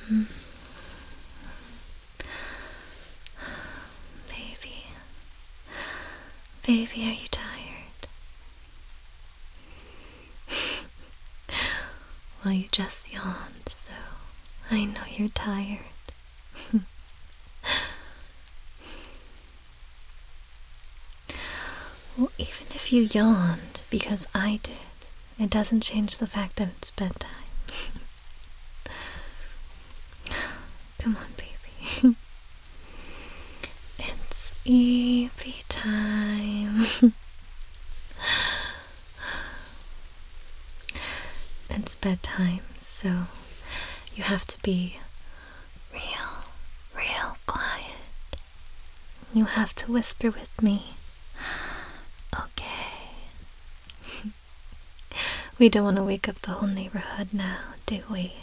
Baby. Baby, are you tired? Well, you just yawned, so I know you're tired. Well, even if you yawned because I did, it doesn't change the fact that it's bedtime. Come on, baby. It's Evie time. It's bedtime, so you have to be real quiet. You have to whisper with me. Okay. We don't want to wake up the whole neighborhood now, do we?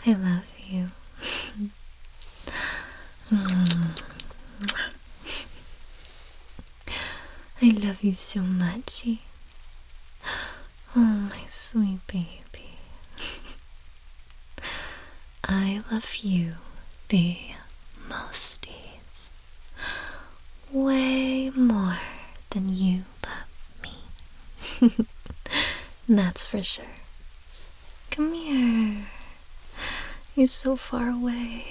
I love you. I love you so much. Oh, my sweet baby. I love you the mosties. Way more than you love me. That's for sure. Come here. You're so far away.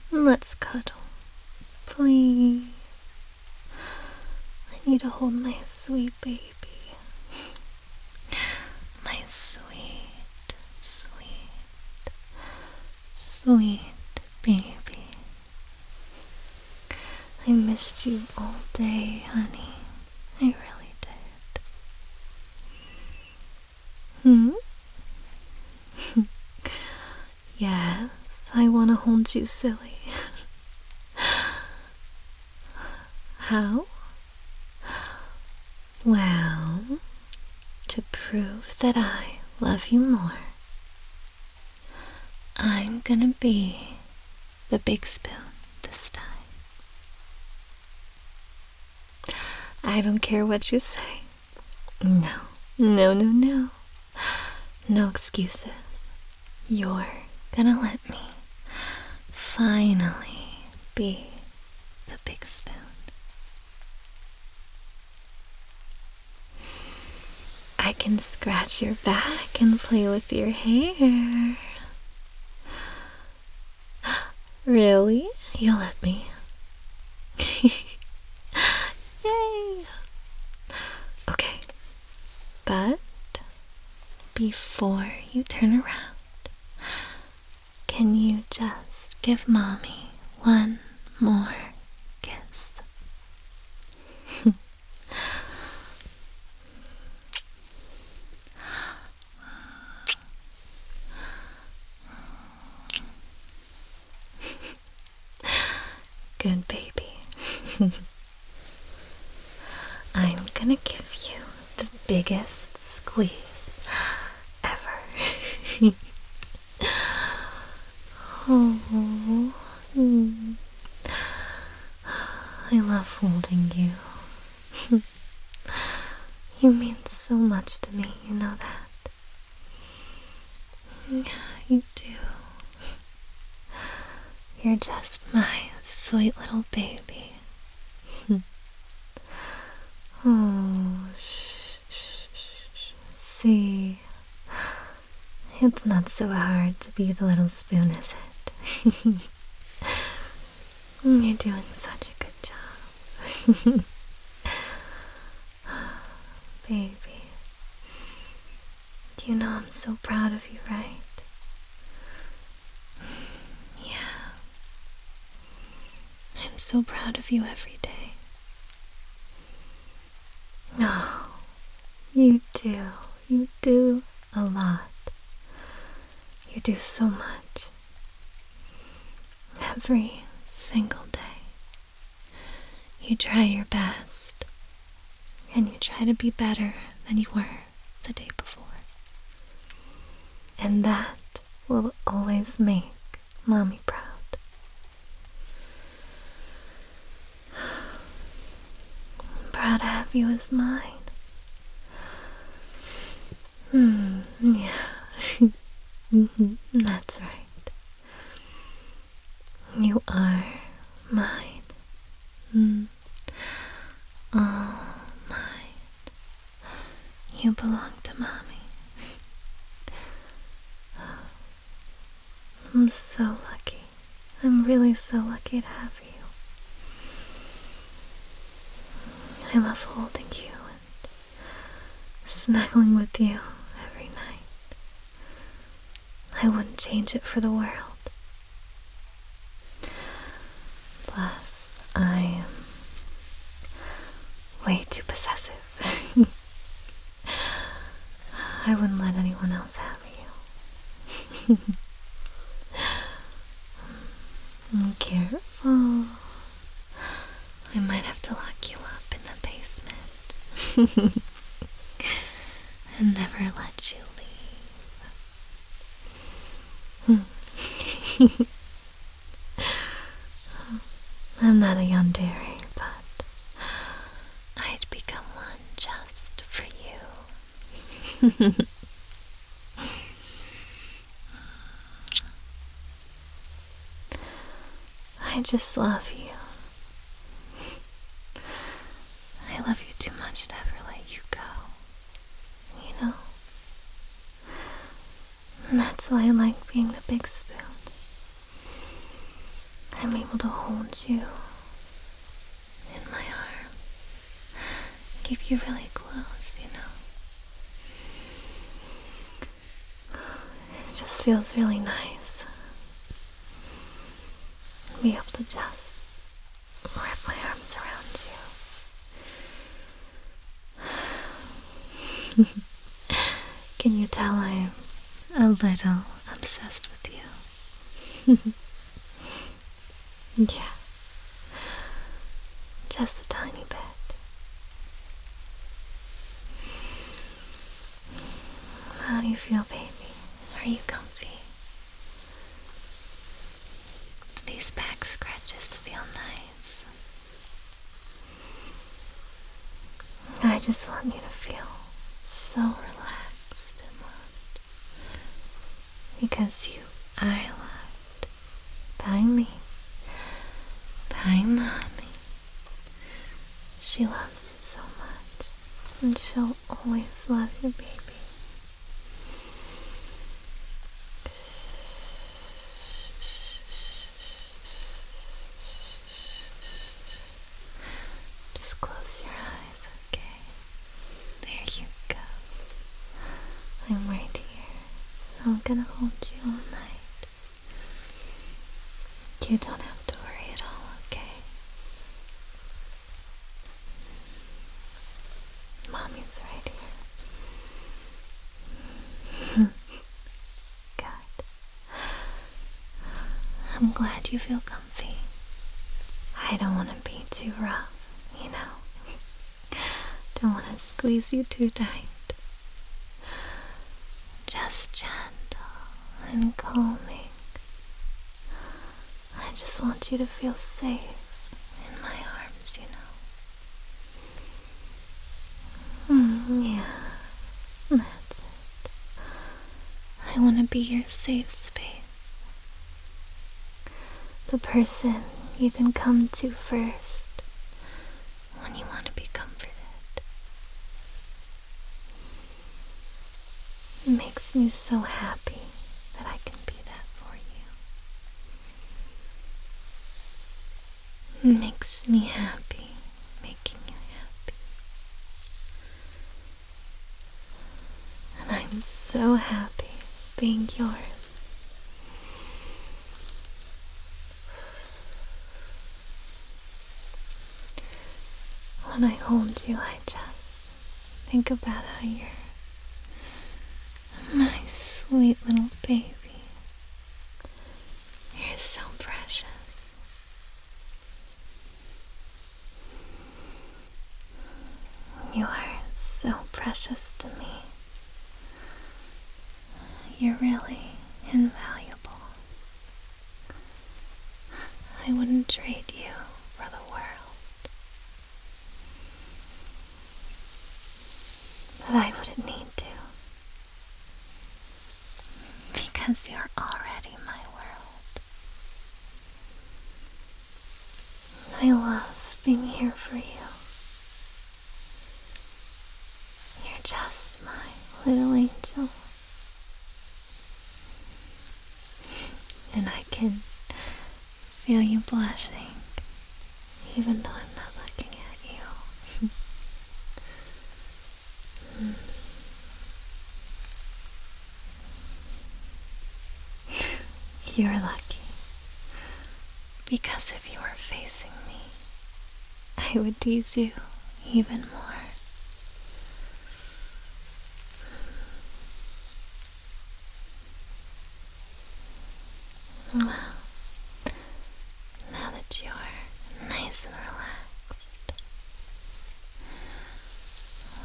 Let's cuddle. Please. I need to hold my sweet baby. My sweet baby. I missed you all day, honey. I really did. Yes, I want to hold you, silly. How? Well, to prove that I love you more, I'm gonna be the big spoon this time. I don't care what you say. No. No excuses. You're gonna let me finally be the big spoon. I can scratch your back and play with your hair. Really? You'll let me? Yay! Okay, but before you turn around, can you just give Mommy one more kiss? Good baby. I'm gonna give you the biggest squeeze ever. Oh, I love holding you. You mean so much to me, you know that? You do. You're just my sweet little baby. Oh, shh. See, it's not so hard to be the little spoon, is it? You're doing such a good job. Baby, do you know I'm so proud of you, right? Yeah. I'm so proud of you every day. Oh, you do a lot. You do so much. Every single day. You try your best, and you try to be better than you were the day before. And that will always make Mommy proud. I'm proud to have you as mine. Yeah. That's right. You are mine. All mine. You belong to Mommy. I'm so lucky. I'm really so lucky to have you. I love holding you and snuggling with you every night. I wouldn't change it for the world. Plus, I am way too possessive. I wouldn't let anyone else have you. Careful. I might have to lock you up in the basement and never let you leave. I'm not a yandere, but I'd become one just for you. I just love you. I love you too much to ever let you go, you know? And that's why I like being the big spoon. I'm able to hold you in my arms, keep you really close, you know? It just feels really nice to be able to just wrap my arms around you. Can you tell I'm a little obsessed with you? Yeah, just a tiny bit. How do you feel, baby? Are you comfy? These back scratches feel nice. I just want you to feel so relaxed and loved, because you are loved by me, by Mommy. She loves you so much, and she'll always love you, baby. Just close your eyes, okay? There you go. I'm right here. I'm gonna hold you all night. You don't have to worry at all, okay? Mommy's right here. Good. I'm glad you feel comfy. I don't want to be too rough, you know. Don't want to squeeze you too tight. Just gentle and calming. I just want you to feel safe in my arms, you know. Yeah, that's it. I want to be your safe space. The person you can come to first when you want to be comforted. It makes me so happy that I can be that for you. It makes me happy making you happy. And I'm so happy being yours. When I hold you, I just think about how you're my sweet little baby. You're so precious. You are so precious to me. You're really invaluable. I wouldn't trade you for the world. But I wouldn't need to. because you're already my world. I love being here for you. You're just my little angel. And I can feel you blushing, even though I'm not looking at you. You're lucky, because if you were facing me, I would tease you even more. Well, now that you're nice and relaxed,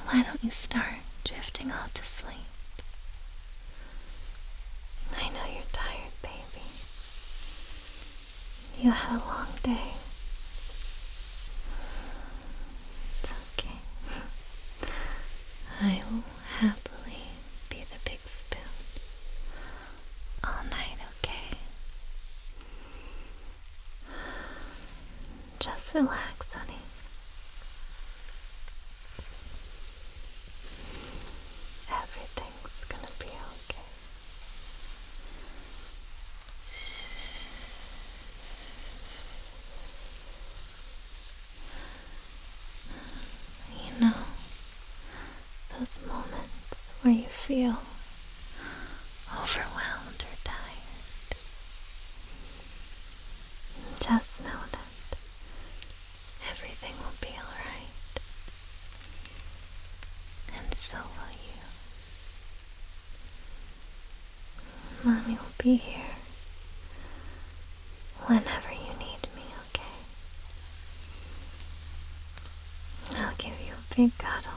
why don't you start drifting off to sleep? I know you're tired, baby. You had a long day. It's okay. I will happily be the big spoon all night, okay? Just relax, honey. Everything's gonna be okay. You know, those moments where you feel overwhelmed or tired, just know that everything will be alright. And so will you. Mommy will be here whenever you need me, okay? I'll give you a big cuddle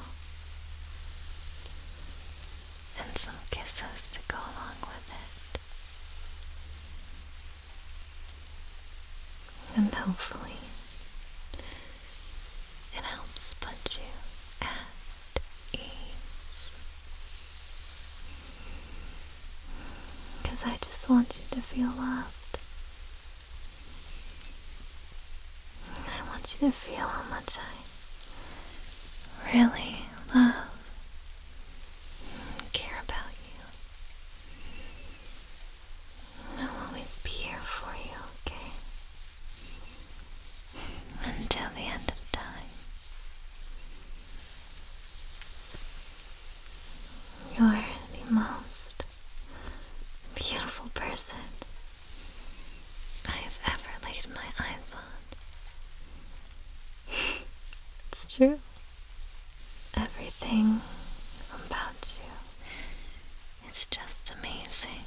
and some kisses to go along with it. And hopefully it helps put you at ease. 'Cause I just want you to feel loved. I want you to feel how much I really love and care about you. I'll always be here for you, okay? Until the end of time. You're the most beautiful person I have ever laid my eyes on. It's true. Everything about you is just amazing.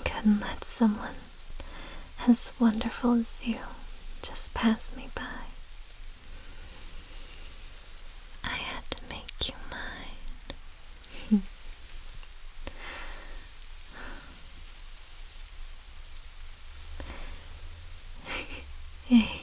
Couldn't let someone as wonderful as you just pass me by. I had to make you mine. Hey,